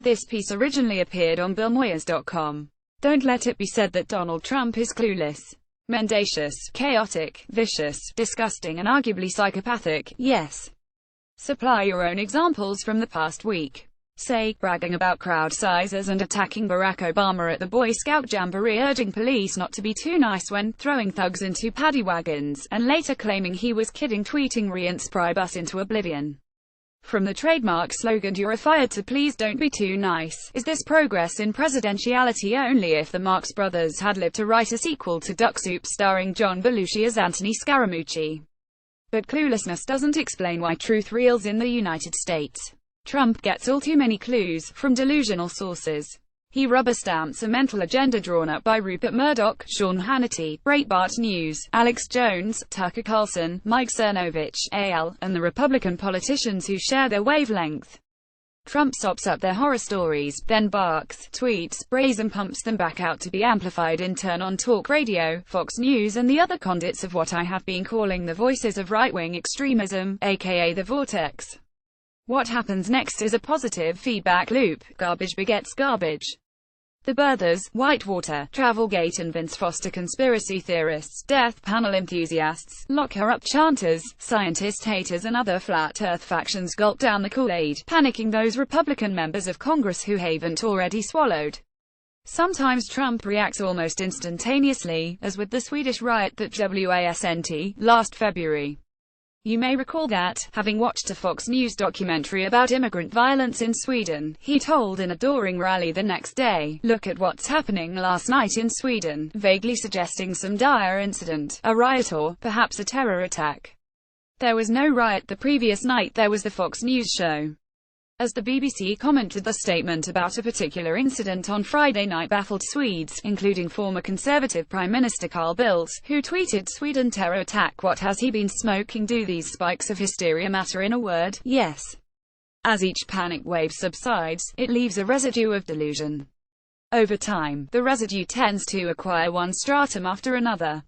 This piece originally appeared on BillMoyers.com. Don't let it be said that Donald Trump is clueless, mendacious, chaotic, vicious, disgusting and arguably psychopathic. Yes. Supply your own examples from the past week. Say, bragging about crowd sizes and attacking Barack Obama at the Boy Scout Jamboree, urging police not to be too nice when throwing thugs into paddy wagons, and later claiming he was kidding, tweeting Reince Priebus into oblivion. From the trademark slogan "You're fired" to "Please don't be too nice." Is this progress in presidentiality? Only if the Marx Brothers had lived to write a sequel to Duck Soup starring John Belushi as Anthony Scaramucci. But cluelessness doesn't explain why truth reels in the United States. Trump gets all too many clues from delusional sources. He rubber-stamps a mental agenda drawn up by Rupert Murdoch, Sean Hannity, Breitbart News, Alex Jones, Tucker Carlson, Mike Cernovich, AL, and the Republican politicians who share their wavelength. Trump sops up their horror stories, then barks, tweets, brays and pumps them back out to be amplified in turn on talk radio, Fox News and the other conduits of what I have been calling the voices of right-wing extremism, aka the vortex. What happens next is a positive feedback loop. Garbage begets garbage. The birthers, Whitewater, Travelgate and Vince Foster, conspiracy theorists, death panel enthusiasts, lock her up chanters, scientist haters and other flat earth factions gulp down the Kool-Aid, panicking those Republican members of Congress who haven't already swallowed. Sometimes Trump reacts almost instantaneously, as with the Swedish riot that wasn't last February. You may recall that, having watched a Fox News documentary about immigrant violence in Sweden, he told an adoring rally the next day, "Look at what's happening last night in Sweden," vaguely suggesting some dire incident, a riot or, perhaps a terror attack. There was no riot the previous night, there was the Fox News show. As the BBC commented, the statement about a particular incident on Friday night baffled Swedes, including former Conservative Prime Minister Carl Bildt, who tweeted, "Sweden terror attack, what has he been smoking? Do these spikes of hysteria matter? In a word, yes." As each panic wave subsides, it leaves a residue of delusion. Over time, the residue tends to acquire one stratum after another.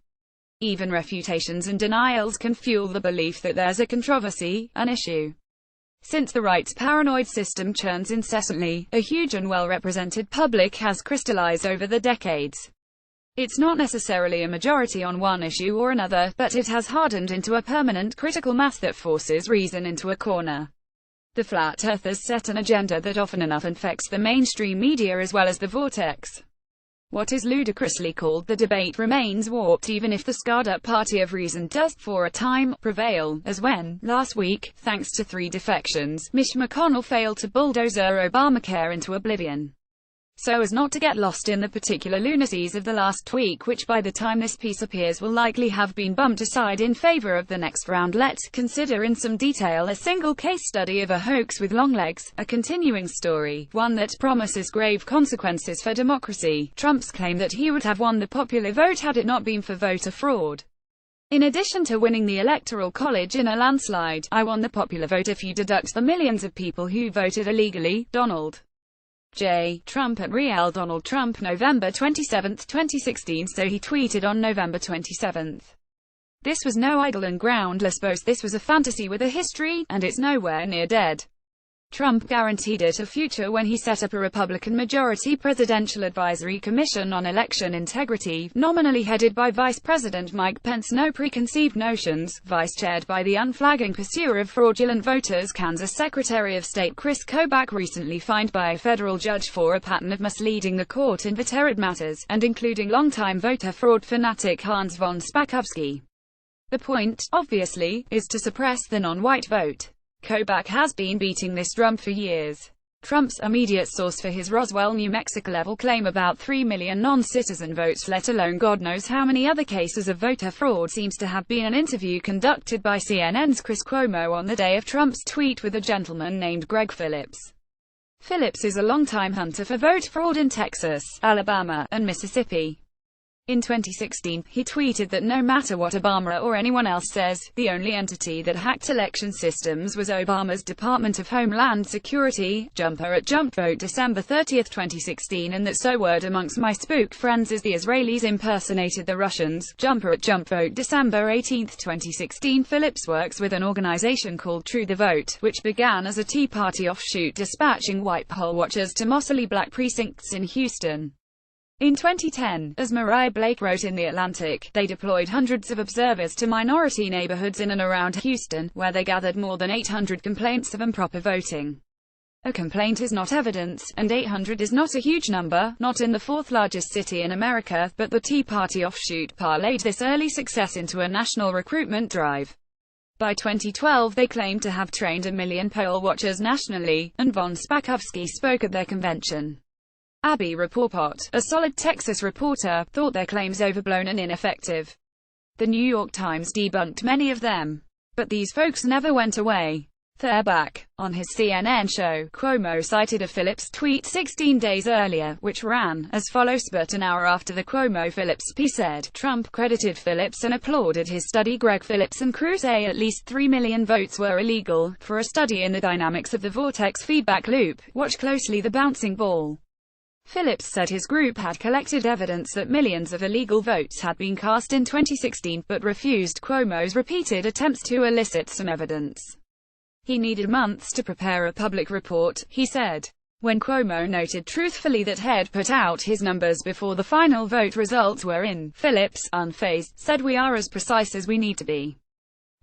Even refutations and denials can fuel the belief that there's a controversy, an issue. Since the right's paranoid system churns incessantly, a huge and well-represented public has crystallized over the decades. It's not necessarily a majority on one issue or another, but it has hardened into a permanent critical mass that forces reason into a corner. The flat earthers set an agenda that often enough infects the mainstream media as well as the vortex. What is ludicrously called the debate remains warped even if the scarred-up party of reason does, for a time, prevail, as when, last week, thanks to 3 defections, Mitch McConnell failed to bulldoze Obamacare into oblivion. So as not to get lost in the particular lunacies of the last week, which by the time this piece appears will likely have been bumped aside in favor of the next round, let's consider in some detail a single case study of a hoax with long legs, a continuing story, one that promises grave consequences for democracy: Trump's claim that he would have won the popular vote had it not been for voter fraud. In addition to winning the Electoral College in a landslide, I won the popular vote if you deduct the millions of people who voted illegally. Donald J. Trump at Real Donald Trump, November 27, 2016. So he tweeted on November 27. "This was no idle and groundless boast, this was a fantasy with a history, and it's nowhere near dead." Trump guaranteed it a future when he set up a Republican-majority Presidential Advisory Commission on Election Integrity, nominally headed by Vice President Mike Pence. No preconceived notions, vice-chaired by the unflagging pursuer of fraudulent voters, Kansas Secretary of State Chris Kobach, recently fined by a federal judge for a pattern of misleading the court in voter matters, and including longtime voter fraud fanatic Hans von Spakovsky. The point, obviously, is to suppress the non-white vote. Kobach has been beating this drum for years. Trump's immediate source for his Roswell, New Mexico level claim about 3 million non-citizen votes, let alone God knows how many other cases of voter fraud, seems to have been an interview conducted by CNN's Chris Cuomo on the day of Trump's tweet with a gentleman named Greg Phillips. Phillips is a longtime hunter for vote fraud in Texas, Alabama, and Mississippi. In 2016, he tweeted that no matter what Obama or anyone else says, the only entity that hacked election systems was Obama's Department of Homeland Security. Jumper at JumpVote December 30, 2016, and that so word amongst my spook friends is the Israelis impersonated the Russians. Jumper at JumpVote December 18, 2016. Phillips works with an organization called True the Vote, which began as a Tea Party offshoot dispatching white poll watchers to mostly black precincts in Houston. In 2010, as Mariah Blake wrote in The Atlantic, they deployed hundreds of observers to minority neighborhoods in and around Houston, where they gathered more than 800 complaints of improper voting. A complaint is not evidence, and 800 is not a huge number, not in the fourth largest city in America, but the Tea Party offshoot parlayed this early success into a national recruitment drive. By 2012 they claimed to have trained 1 million poll watchers nationally, and Von Spakovsky spoke at their convention. Abby Rapoport, a Solid Texas reporter, thought their claims overblown and ineffective. The New York Times debunked many of them. But these folks never went away. They're back. On his CNN show, Cuomo cited a Phillips tweet 16 days earlier, which ran as follows. But an hour after the Cuomo-Phillips piece said, Trump credited Phillips and applauded his study. Greg Phillips and crew say at least 3 million votes were illegal. For a study in the dynamics of the vortex feedback loop, watch closely the bouncing ball. Phillips said his group had collected evidence that millions of illegal votes had been cast in 2016, but refused Cuomo's repeated attempts to elicit some evidence. He needed months to prepare a public report, he said. When Cuomo noted truthfully that he'd put out his numbers before the final vote results were in, Phillips, unfazed, said we are as precise as we need to be.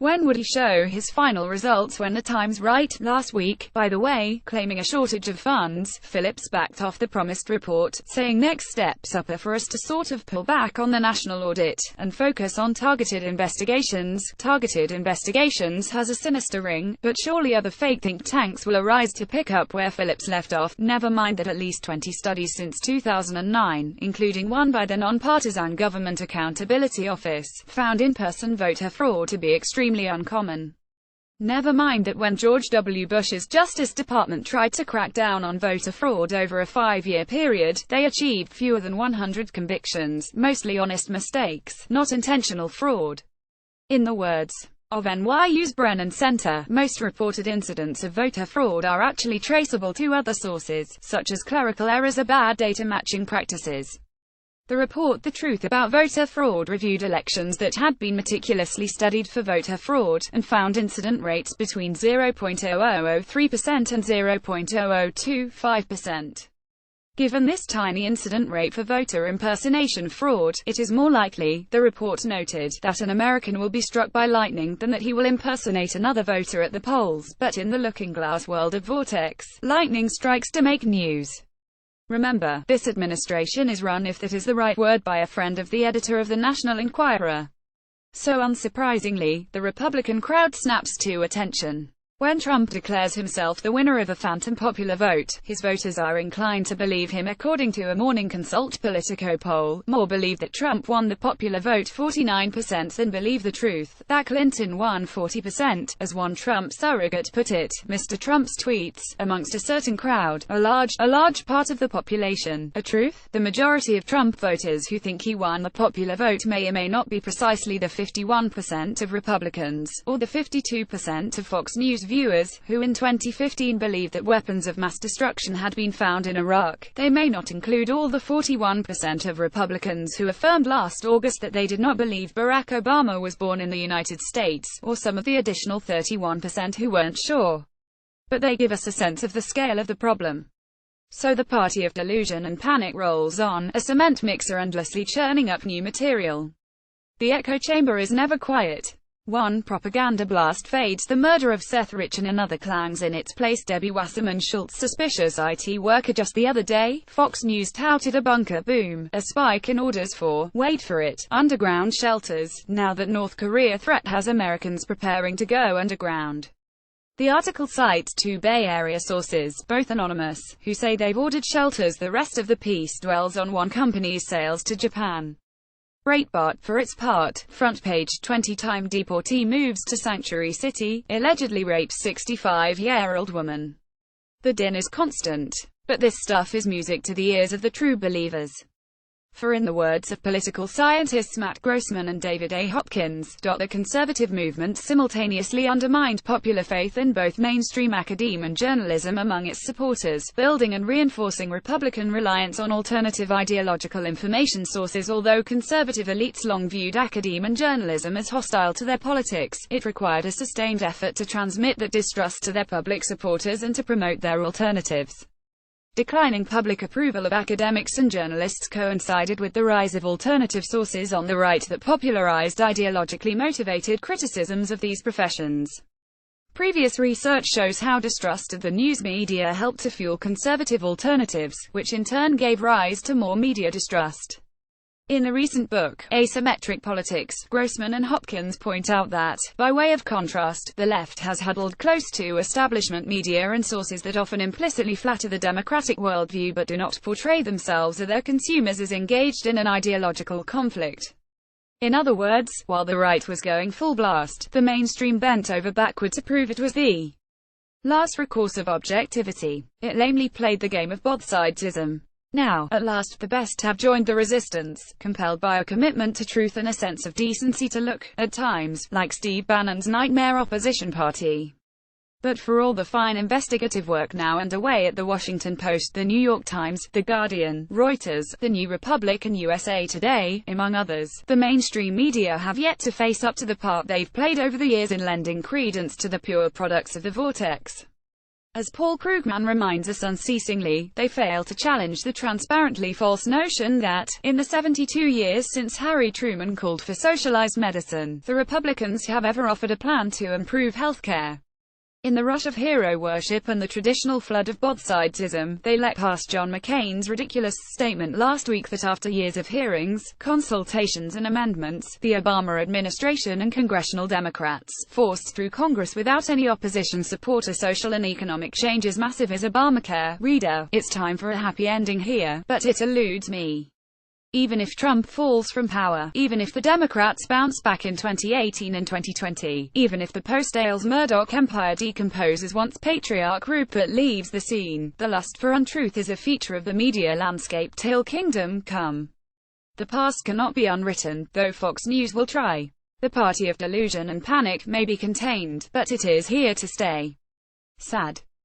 When would he show his final results? When the time's right. Last week, by the way, claiming a shortage of funds, Phillips backed off the promised report, saying next steps are for us to sort of pull back on the national audit, and focus on targeted investigations. Targeted investigations has a sinister ring, but surely other fake think tanks will arise to pick up where Phillips left off. Never mind that at least 20 studies since 2009, including one by the Nonpartisan Government Accountability Office, found in-person voter fraud to be extremely uncommon. Never mind that when George W. Bush's Justice Department tried to crack down on voter fraud over a 5-year period, they achieved fewer than 100 convictions, mostly honest mistakes, not intentional fraud. In the words of NYU's Brennan Center, most reported incidents of voter fraud are actually traceable to other sources, such as clerical errors or bad data matching practices. The report The Truth About Voter Fraud reviewed elections that had been meticulously studied for voter fraud, and found incident rates between 0.0003% and 0.0025%. Given this tiny incident rate for voter impersonation fraud, it is more likely, the report noted, that an American will be struck by lightning than that he will impersonate another voter at the polls. But in the looking-glass world of Vortex, lightning strikes to make news. Remember, this administration is run, if that is the right word, by a friend of the editor of the National Enquirer. So unsurprisingly, the Republican crowd snaps to attention. When Trump declares himself the winner of a phantom popular vote, his voters are inclined to believe him. According to a Morning Consult Politico poll, more believe that Trump won the popular vote 49% than believe the truth, that Clinton won 40%. As one Trump surrogate put it, Mr. Trump's tweets, amongst a certain crowd, a large part of the population, are truth. The majority of Trump voters who think he won the popular vote may or may not be precisely the 51% of Republicans, or the 52% of Fox News viewers, who in 2015 believed that weapons of mass destruction had been found in Iraq. They may not include all the 41% of Republicans who affirmed last August that they did not believe Barack Obama was born in the United States, or some of the additional 31% who weren't sure. But they give us a sense of the scale of the problem. So the party of delusion and panic rolls on, a cement mixer endlessly churning up new material. The echo chamber is never quiet. One propaganda blast fades, the murder of Seth Rich, and another clangs in its place. Debbie Wasserman Schultz, suspicious IT worker. Just the other day, Fox News touted a bunker boom, a spike in orders for, wait for it, underground shelters, now that North Korea threat has Americans preparing to go underground. The article cites two Bay Area sources, both anonymous, who say they've ordered shelters. The rest of the piece dwells on one company's sales to Japan. Breitbart, for its part, front page, 20-time deportee moves to sanctuary city, allegedly rapes 65-year-old woman. The din is constant. But this stuff is music to the ears of the true believers. For in the words of political scientists Matt Grossman and David A. Hopkins, the conservative movement simultaneously undermined popular faith in both mainstream academe and journalism among its supporters, building and reinforcing Republican reliance on alternative ideological information sources. Although conservative elites long viewed academe and journalism as hostile to their politics, it required a sustained effort to transmit that distrust to their public supporters and to promote their alternatives. Declining public approval of academics and journalists coincided with the rise of alternative sources on the right that popularized ideologically motivated criticisms of these professions. Previous research shows how distrust of the news media helped to fuel conservative alternatives, which in turn gave rise to more media distrust. In the recent book, Asymmetric Politics, Grossman and Hopkins point out that, by way of contrast, the left has huddled close to establishment media and sources that often implicitly flatter the democratic worldview but do not portray themselves or their consumers as engaged in an ideological conflict. In other words, while the right was going full blast, the mainstream bent over backward to prove it was the last recourse of objectivity. It lamely played the game of both-sidesism. Now, at last, the best have joined the resistance, compelled by a commitment to truth and a sense of decency to look, at times, like Steve Bannon's nightmare opposition party. But for all the fine investigative work now underway at The Washington Post, The New York Times, The Guardian, Reuters, The New Republic and USA Today, among others, the mainstream media have yet to face up to the part they've played over the years in lending credence to the pure products of the vortex. As Paul Krugman reminds us unceasingly, they fail to challenge the transparently false notion that, in the 72 years since Harry Truman called for socialized medicine, the Republicans have ever offered a plan to improve healthcare. In the rush of hero worship and the traditional flood of both-sidesism, they let pass John McCain's ridiculous statement last week that after years of hearings, consultations and amendments, the Obama administration and congressional Democrats forced through Congress without any opposition support a social and economic change as massive as Obamacare. Reader, it's time for a happy ending here, but it eludes me. Even if Trump falls from power, even if the Democrats bounce back in 2018 and 2020, even if the post-Ailes Murdoch empire decomposes once patriarch Rupert leaves the scene, the lust for untruth is a feature of the media landscape till kingdom come. The past cannot be unwritten, though Fox News will try. The party of delusion and panic may be contained, but it is here to stay. Sad.